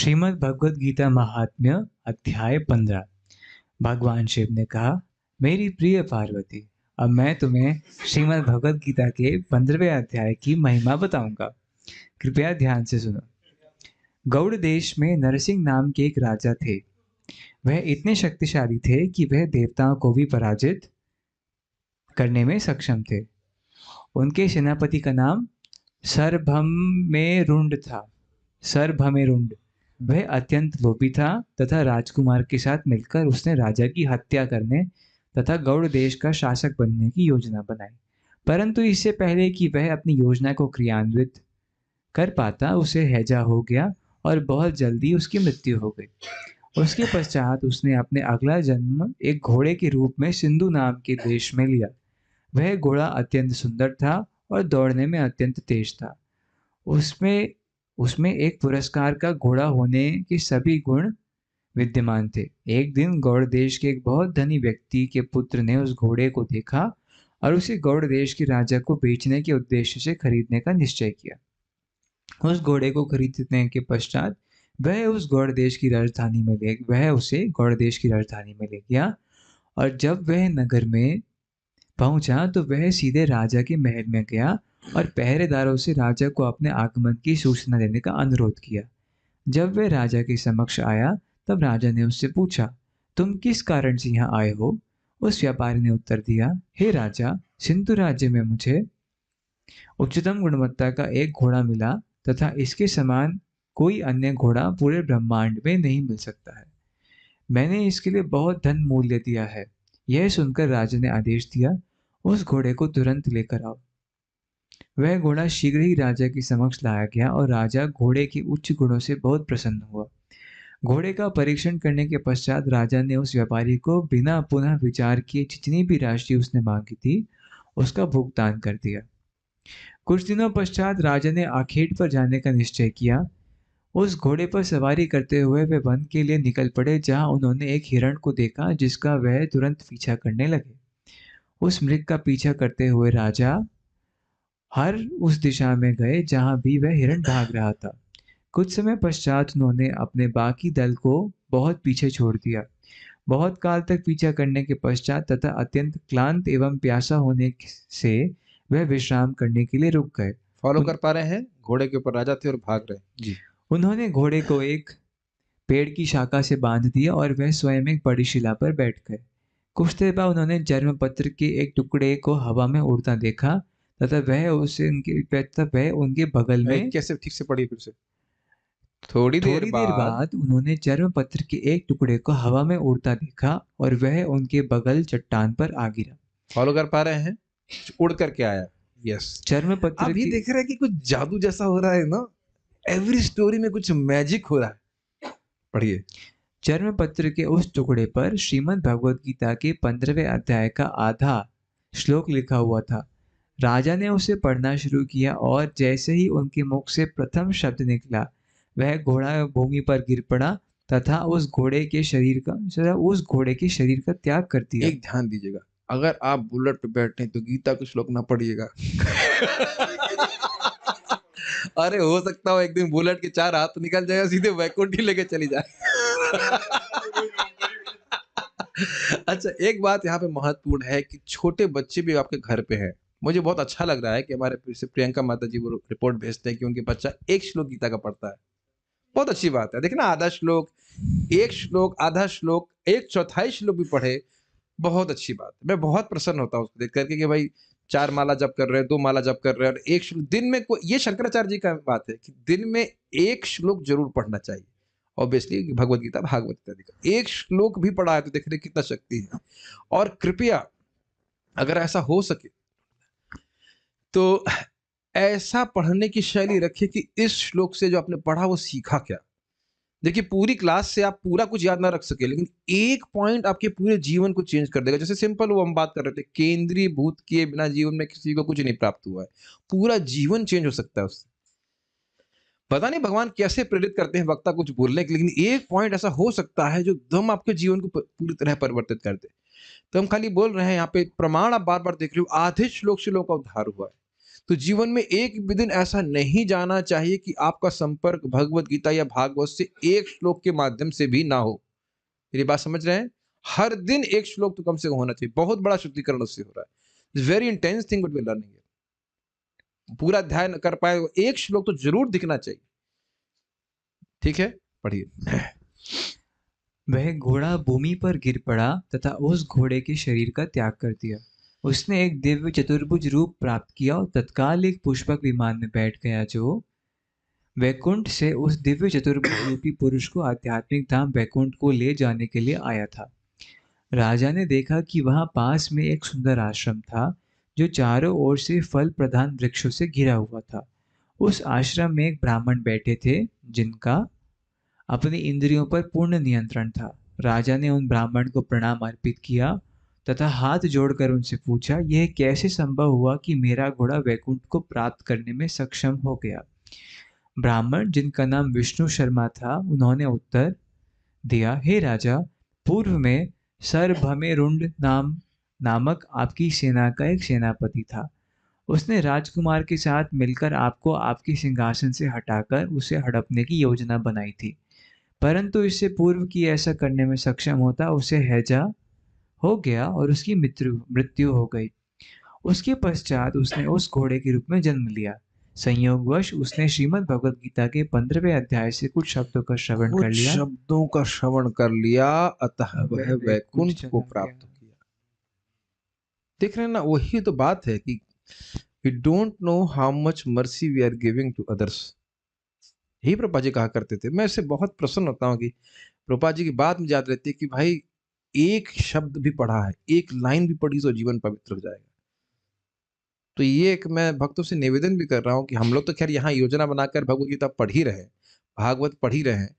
श्रीमद् भगवद गीता महात्म्य अध्याय 15। भगवान शिव ने कहा, मेरी प्रिय पार्वती, अब मैं तुम्हें श्रीमद् भगवद गीता के 15वें अध्याय की महिमा बताऊंगा। कृपया ध्यान से सुनो। गौड़ देश में नरसिंह नाम के एक राजा थे। वह इतने शक्तिशाली थे कि वह देवताओं को भी पराजित करने में सक्षम थे। उनके सेनापति का नाम सरभमेरुंड था। सरभमेरुंड वह अत्यंत लोभी था तथा राजकुमार के साथ मिलकर उसने राजा की हत्या करने तथा गौड़ देश का शासक बनने की योजना बनाई। परंतु इससे पहले कि वह अपनी योजना को क्रियान्वित कर पाता, उसे हैजा हो गया और बहुत जल्दी उसकी मृत्यु हो गई। उसके पश्चात उसने अपने अगला जन्म एक घोड़े के रूप में सिंधु नाम के देश में लिया। वह घोड़ा अत्यंत सुंदर था और दौड़ने में अत्यंत तेज था। उसमें उसमें एक पुरस्कार का घोड़ा होने के सभी गुण विद्यमान थे। एक दिन गौड़ देश के एक बहुत धनी व्यक्ति के पुत्र ने उस घोड़े को देखा और उसे गौड़ देश के राजा को बेचने के उद्देश्य से खरीदने का निश्चय किया। उस घोड़े को खरीदने के पश्चात वह उसे गौड़ देश की राजधानी में ले गया और जब वह नगर में पहुंचा तो वह सीधे राजा के महल में गया और पहरेदारों से राजा को अपने आगमन की सूचना देने का अनुरोध किया। जब वह राजा के समक्ष आया तब राजा ने उससे पूछा, तुम किस कारण से यहाँ आए हो? उस व्यापारी ने उत्तर दिया, हे राजा, सिंधु राज्य में मुझे उच्चतम गुणवत्ता का एक घोड़ा मिला तथा इसके समान कोई अन्य घोड़ा पूरे ब्रह्मांड में नहीं मिल सकता है। मैंने इसके लिए बहुत धन मूल्य दिया है। यह सुनकर राजा ने आदेश दिया, उस घोड़े को तुरंत लेकर आओ। वह घोड़ा शीघ्र ही राजा के समक्ष लाया गया और राजा घोड़े के उच्च गुणों से बहुत प्रसन्न हुआ। घोड़े का परीक्षण करने के पश्चात राजा ने उस व्यापारी को बिना पुनः विचार किए जितनी भी राशि उसने मांगी थी उसका भुगतान कर दिया। कुछ दिनों पश्चात राजा ने आखेट पर जाने का निश्चय किया। उस घोड़े पर सवारी करते हुए वे वन के लिए निकल पड़े, जहां उन्होंने एक हिरण को देखा जिसका वह तुरंत पीछा करने लगे। उस मृग का पीछा करते हुए राजा हर उस दिशा में गए जहां भी वह हिरण भाग रहा था। कुछ समय पश्चात उन्होंने अपने बाकी दल को बहुत पीछे छोड़ दिया। बहुत काल तक पीछा करने के पश्चात तथा अत्यंत क्लांत एवं प्यासा होने से वह विश्राम करने के लिए रुक गए। फॉलो कर पा रहे हैं? घोड़े के ऊपर राजा थे और भाग रहे जी। उन्होंने घोड़े को एक पेड़ की शाखा से बांध दिया और वह स्वयं एक बड़ी शिला पर बैठ गए। कुछ देर बाद उन्होंने जन्म पत्र के एक टुकड़े को हवा में उड़ता देखा तथा वह उनके बगल में कैसे ठीक से पढ़िए फिर से। थोड़ी देर बाद उन्होंने जन्म पत्र के एक टुकड़े को हवा में उड़ता देखा और वह उनके बगल चट्टान पर आ गिरा। फॉलो कर पा रहे हैं? उड़ करके आया। यस, जन्म पत्र आप ये देख रहे हैं कि कुछ जादू जैसा हो रहा है ना। एवरी स्टोरी में कुछ मैजिक हो रहा है। पढ़िए। जन्म पत्र के उस टुकड़े पर श्रीमद् भगवद गीता के 15वें अध्याय का आधा श्लोक लिखा हुआ था। राजा ने उसे पढ़ना शुरू किया और जैसे ही उनके मुख से प्रथम शब्द निकला, वह घोड़ा भूमि पर गिर पड़ा तथा उस घोड़े के शरीर का त्याग कर दिया। एक ध्यान दीजिएगा, अगर आप बुलेट पे बैठे तो गीता के श्लोक ना पढ़िएगा। अरे हो सकता हो एक दिन बुलेट के 4 हाथ निकल जाए, सीधे वैकुंठ ही लेके चली जाए। अच्छा, एक बात यहाँ पे महत्वपूर्ण है कि छोटे बच्चे भी आपके घर पे हैं। मुझे बहुत अच्छा लग रहा है कि हमारे फिर से प्रियंका माता जी वो रिपोर्ट भेजते हैं कि उनके बच्चा एक श्लोक गीता का पढ़ता है। बहुत अच्छी बात है। देखना, आधा श्लोक, एक श्लोक, आधा श्लोक, एक चौथाई श्लोक भी पढ़े, बहुत अच्छी बात है। मैं बहुत प्रसन्न होता हूँ उसको देख करके कि भाई 4 माला जप कर रहे हैं, 2 माला जप कर रहे हैं और एक श्लोक दिन में ये शंकराचार्य जी का बात है कि दिन में एक श्लोक जरूर पढ़ना चाहिए। ऑब्वियसली भगवत गीता, भागवत गीता का एक श्लोक भी पढ़ा है तो देखने कितना शक्ति है। और कृपया अगर ऐसा हो सके तो ऐसा पढ़ने की शैली रखिए कि इस श्लोक से जो आपने पढ़ा वो सीखा क्या। देखिए, पूरी क्लास से आप पूरा कुछ याद ना रख सके, लेकिन एक पॉइंट आपके पूरे जीवन को चेंज कर देगा। जैसे सिंपल वो हम बात कर रहे थे, केंद्रीय भूत किए बिना जीवन में किसी को कुछ नहीं प्राप्त हुआ है। पूरा जीवन चेंज हो सकता है उससे। पता नहीं भगवान कैसे प्रेरित करते हैं वक्ता कुछ बोलने के, लेकिन एक पॉइंट ऐसा हो सकता है जो एकदम आपके जीवन को पूरी तरह परिवर्तित कर दे। तो हम खाली बोल रहे हैं, यहाँ पे प्रमाण आप बार बार देख रहे हो, आधे श्लोक से लोगों का उद्धार हुआ है। तो जीवन में एक भी दिन ऐसा नहीं जाना चाहिए कि आपका संपर्क भगवत गीता या भागवत से एक श्लोक के माध्यम से भी ना हो। मेरी बात समझ रहे हैं? हर दिन एक श्लोक तो कम से कम होना चाहिए। बहुत बड़ा शुद्धिकरण उससे हो रहा है। It's very intense thing what we are learning. पूरा ध्यान कर पाए एक श्लोक तो जरूर दिखना चाहिए। ठीक है, पढ़िए। वह घोड़ा भूमि पर गिर पड़ा तथा उस घोड़े के शरीर का त्याग कर दिया। उसने एक दिव्य चतुर्भुज रूप प्राप्त किया और तत्काल एक पुष्पक विमान में बैठ गया जो वैकुंठ से उस दिव्य चतुर्भुज रूपी पुरुष को आध्यात्मिक धाम वैकुंठ को ले जाने के लिए आया था। राजा ने देखा कि वहां पास में एक सुंदर आश्रम था जो चारों ओर से फल प्रधान वृक्षों से घिरा हुआ था। उस आश्रम में एक ब्राह्मण बैठे थे जिनका अपनी इंद्रियों पर पूर्ण नियंत्रण था। राजा ने उन ब्राह्मण को प्रणाम अर्पित किया तथा हाथ जोड़कर उनसे पूछा, यह कैसे संभव हुआ कि मेरा घोड़ा वैकुंठ को प्राप्त करने में सक्षम हो गया? ब्राह्मण, जिनका नाम विष्णु शर्मा था, उन्होंने उत्तर दिया, हे राजा, पूर्व में सरभमेरुंड नामक आपकी सेना का एक सेनापति था। उसने राजकुमार के साथ मिलकर आपको आपके सिंहासन से हटाकर उसे हड़पने की योजना बनाई थी। परंतु इससे पूर्व कि ऐसा करने में सक्षम होता, उसे हैजा हो गया और उसकी मृत्यु मृत्यु हो गई। उसके पश्चात उसने उस घोड़े के रूप में जन्म लिया। संयोगवश उसने श्रीमद् भगवद गीता के 15वें अध्याय से कुछ शब्दों का श्रवण कर कुछ लिया। शब्दों का श्रवण कर लिया, अतः वह वैकुंठ चला को गया। प्राप्त किया। देख रहे हैं ना, वही तो बात है कि we don't know how much mercy we are giving to others. यही प्रभुपा जी कहा करते थे। मैं इससे बहुत प्रसन्न होता हूँ कि प्रभुपा जी की बात मुझे याद रहती है कि भाई एक शब्द भी पढ़ा है, एक लाइन भी पढ़ी तो जीवन पवित्र हो जाएगा। तो ये एक मैं भक्तों से निवेदन भी कर रहा हूँ कि हम लोग तो खैर यहाँ योजना बनाकर भगवत गीता पढ़ ही रहे हैं, भागवत पढ़ ही रहे हैं,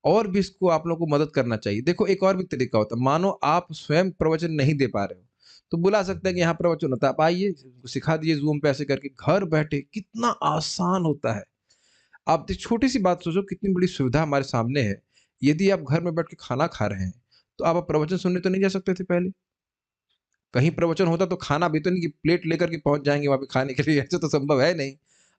और भी इसको आप लोगों को मदद करना चाहिए। देखो एक और भी तरीका होता है, मानो आप स्वयं प्रवचन नहीं दे पा रहे हो तो बुला सकते हैं कि यहाँ प्रवचन होता है, आप आइए, सिखा दिए जूम पे ऐसे करके, घर बैठे। कितना आसान होता है। आप छोटी सी बात सोचो, कितनी बड़ी सुविधा हमारे सामने है। यदि आप घर में बैठ के खाना खा रहे हैं तो आप प्रवचन सुनने तो नहीं जा सकते थे पहले? कहीं प्रवचन होता तो खाना भी तो नहीं कि प्लेट लेकर के पहुंच जाएंगे वहां पे खाने के लिए, ऐसे तो संभव है नहीं।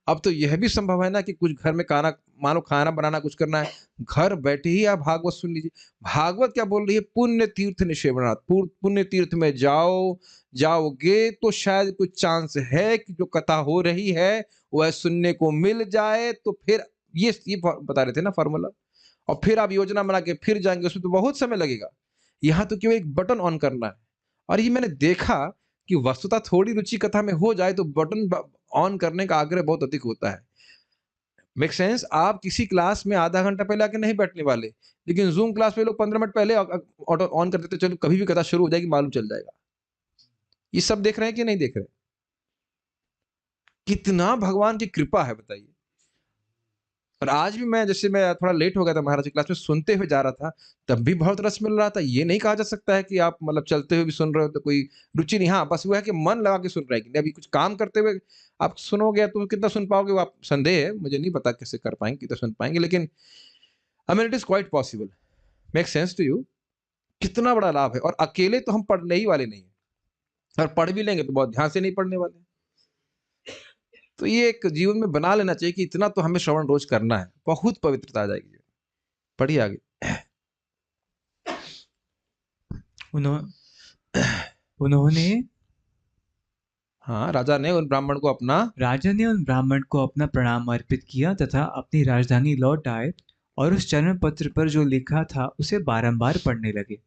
अब तो यह भी संभव है ना कि कुछ घर में खाना, मानो खाना बनाना कुछ करना है, घर बैठे ही आप भागवत सुन लीजिए। भागवत क्या बोल रही है? पुण्य तीर्थ निषेवनात्, पुण्य तीर्थ में जाओगे तो शायद कुछ चांस है कि जो कथा हो रही है वह सुनने को मिल जाए। तो फिर ये बता रहे थे ना फॉर्मूला। और फिर आप योजना बना के फिर जाएंगे, उसमें तो बहुत समय लगेगा। यहाँ तो केवल एक बटन ऑन करना है। और ये मैंने देखा कि वस्तुतः थोड़ी रुचि कथा में हो जाए तो बटन ऑन करने का आग्रह बहुत अधिक होता है। Make sense? आप किसी क्लास में आधा घंटा पहले आके नहीं बैठने वाले, लेकिन जूम क्लास में लोग 15 मिनट पहले ऑटो ऑन कर देते, चलो कभी भी कथा शुरू हो जाएगी मालूम चल जाएगा। ये सब देख रहे हैं कि नहीं देख रहे? कितना भगवान की कृपा है बताइए। और आज भी मैं, जैसे मैं थोड़ा लेट हो गया था महाराज की क्लास में, सुनते हुए जा रहा था, तब भी बहुत रस मिल रहा था। ये नहीं कहा जा सकता है कि आप मतलब चलते हुए भी सुन रहे हो तो कोई रुचि नहीं। हाँ, बस वो है कि मन लगा के सुन रहे हैं। अभी कुछ काम करते हुए आप सुनोगे तो कितना सुन पाओगे वो आप संदेह है, मुझे नहीं पता कैसे कर पाएंगे, कितना सुन पाएंगे, लेकिन I mean it is quite possible. Make sense to you? कितना बड़ा लाभ है। और अकेले तो हम पढ़ने ही वाले नहीं है, और पढ़ भी लेंगे तो बहुत ध्यान से नहीं पढ़ने वाले। तो ये एक जीवन में बना लेना चाहिए कि इतना तो हमें श्रवण रोज करना है, बहुत पवित्रता आ जाएगी। पढ़िए आगे। उन्होंने हाँ, राजा ने उन ब्राह्मण को अपना प्रणाम अर्पित किया तथा अपनी राजधानी लौट आए और उस चरण पत्र पर जो लिखा था उसे बारंबार पढ़ने लगे।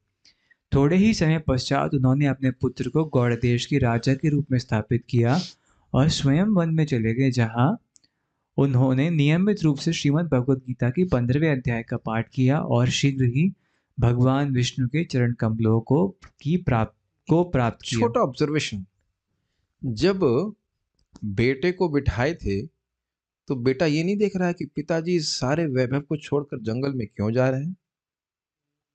थोड़े ही समय पश्चात उन्होंने अपने पुत्र को गौड़ देश के राजा के रूप में स्थापित किया और स्वयं वन में चले गए, जहां उन्होंने नियमित रूप से श्रीमद् भगवद गीता के 15वें अध्याय का पाठ किया और शीघ्र ही भगवान विष्णु के चरण कमलों को प्राप्त किया। छोटा ऑब्जर्वेशन, जब बेटे को बिठाए थे तो बेटा ये नहीं देख रहा है कि पिताजी इस सारे वैभव को छोड़कर जंगल में क्यों जा रहे हैं?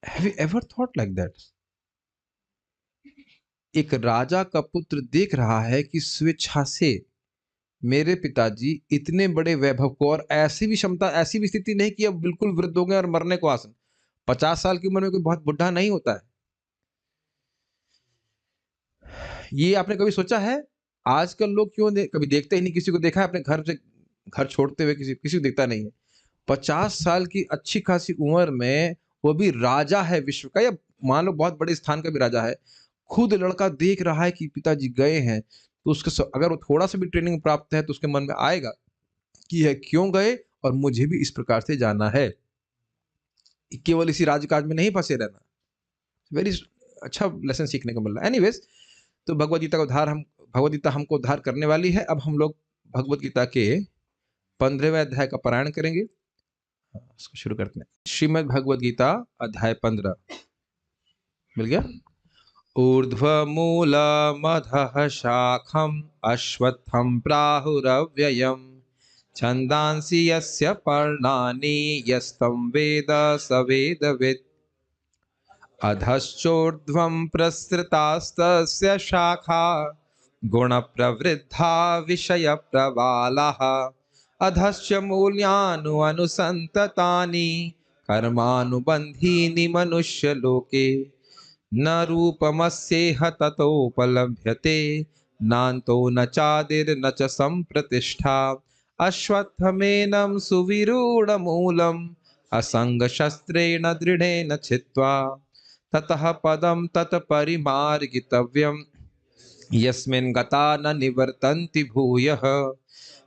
Have you ever thought like that? एक राजा का पुत्र देख रहा है कि स्वेच्छा से मेरे पिताजी इतने बड़े वैभव को, और ऐसी भी क्षमता, ऐसी भी स्थिति नहीं कि अब बिल्कुल वृद्ध हो गए और मरने को आसन। 50 साल की उम्र में कोई बहुत बुढ़ा नहीं होता है। ये आपने कभी सोचा है आजकल लोग क्यों कभी देखते ही नहीं, किसी को देखा है अपने घर से घर छोड़ते हुए, किसी किसी को दिखता नहीं है। 50 साल की अच्छी खासी उम्र में वो भी राजा है विश्व का, या मान लो बहुत बड़े स्थान का भी राजा है। खुद लड़का देख रहा है कि पिताजी गए हैं, तो उसके अगर वो थोड़ा-सा भी ट्रेनिंग प्राप्त है तो उसके मन में आएगा कि यह क्यों गए और मुझे भी इस प्रकार से जाना है। केवल इसी राज-काज में नहीं फँसे रहना। वेरी अच्छा लेसन सीखने को मिल रहा है। एनीवेज़, तो भगवद गीता हमको उद्धार करने वाली है। अब हम लोग भगवद गीता के 15वें अध्याय का पारायण करेंगे। इसको शुरू करते हैं। श्रीमद् भगवद गीता अध्याय 15 मिल गया? ऊर्ध्वमूलमधः शाखम् अश्वत्थं प्राहुरव्ययम् छन्दांसि यस्य पर्णानि यस्तं वेद स वेदवित् अधश्चोर्ध्वं प्रसृतास्तस्य शाखा गुणप्रवृद्धा विषयप्रवालाः अधश्च मूल्यानुसन्ततानि कर्मानुबन्धीनि मनुष्यलोके न रूपमस्येह ततोपलभ्यते नान्तो न चादिर्न च सम्प्रतिष्ठा अश्वत्थमेनं सुविरूढमूलम् असङ्गशस्त्रेण दृढेन छित्त्वा ततः पदं तत्परिमार्गितव्यं यस्मिन् गता न निवर्तन्ति भूयः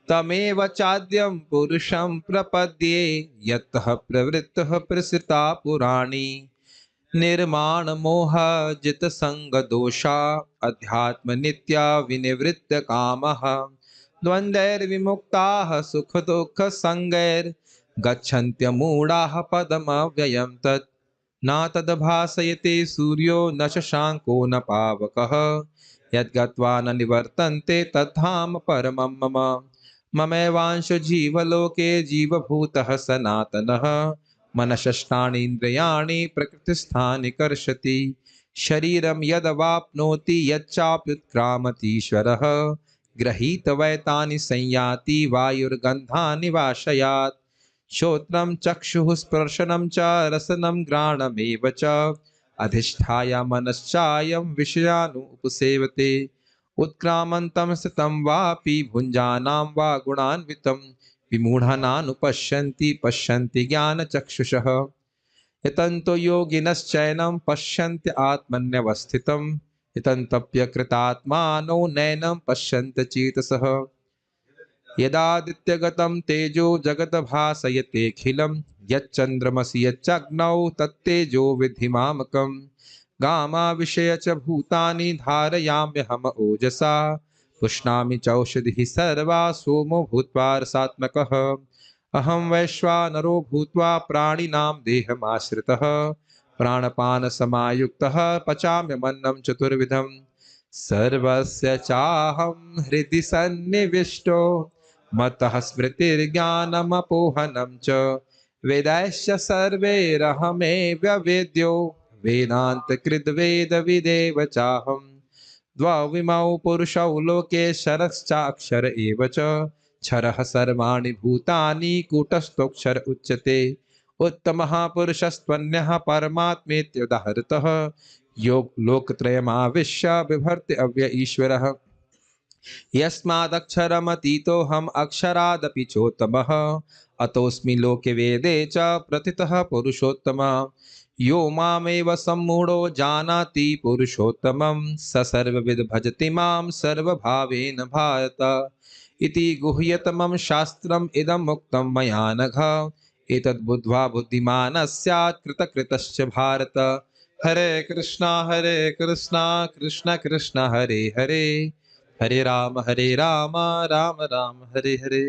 तमेव चाद्यं पुरुषं प्रपद्ये यतः प्रवृत्तः प्रसृता पुराणी निर्माण मोह जित संग दोषा अध्यात्म नित्या विनिवृत्त कामः द्वन्द्वैर्विमुक्ताः सुख दुःख संगैर् गच्छन्त्यमूढाः पदमव्ययं तत् न तद्भासयते सूर्यो न शशाङ्को न पावकः यद्गत्वा न निवर्तन्ते तद्धाम परमं मम ममैवांशो जीवलोके जीवभूतः सनातनः मनषष्ठानीन्द्रियाणि प्रकृतिस्थानि कर्षति शरीरं यदवाप्नोति यच्चाप्युत्क्रामतीश्वरः गृहीतवैतानि संयाति वायुर्गन्धानि वाशयात् श्रोत्रं चक्षुः स्पर्शनं च रसनं घ्राणमेव च अधिष्ठाय मनश्चायं विषयानुपसेवते उत्क्रामन्तं स्थितं वापि भुञ्जानां वा गुणान्वितं विमूढानानुपश्यन्ति पश्यन्ति ज्ञानचक्षुषः यतन्तो योगिनश्चैनं पश्यन्ति आत्मन्यवस्थितं यतन्तप्यकृतात्मानो नैनं पश्यन्ति चेतसः यदादित्यगतं तेजो जगत् भासयतेऽखिलं यच्चन्द्रमसि यच्चग्नौ तत्तेजो विद्धि मामकं गामाविषय च भूतानि धारयाम्यहम ओजसा पुष्णामि चौषधिः सर्वा सोमो भूत्वा रसात्मकः अहं वैश्वानरो भूत्वा प्राणिनां देहमाश्रितः प्राणपानसमायुक्तः पचाम्यमन्नं चतुर्विधं सर्वस्य चाहं हृदि सन्निविष्टो मतः स्मृतिर्ज्ञानमपोहनं च वेदैश्च सर्वैरहमेव वेद्यो वेदान्तकृद्वेदविदेव चाहम् द्वाविमौ पुरुषौ लोके क्षरश्चाक्षर एव च क्षरः सर्वाणि भूतानि कूटस्थोऽक्षर उच्यते उत्तमः पुरुषस्त्वन्यः परमात्मेत्युदाहृतः योग लोकत्रयमाविश्य बिभर्ति अव्य ईश्वरः यस्मादक्षरमतीतोऽहम् अक्षरादपि चोत्तमः अतोऽस्मि लोके वेदे च प्रथितः पुरुषोत्तमः यो मामेव सम्मूढो जानाति पुरुषोत्तमं स सर्वविद् भजति मां सर्वभावेन भारत इति गुह्यतमं शास्त्रम् इदम् उक्तं मया नघ एतद् बुद्ध्वा बुद्धिमानः स्यात् कृतकृतश्च भारत हरे कृष्णा कृष्ण कृष्ण हरे हरे हरे राम राम राम हरे हरे।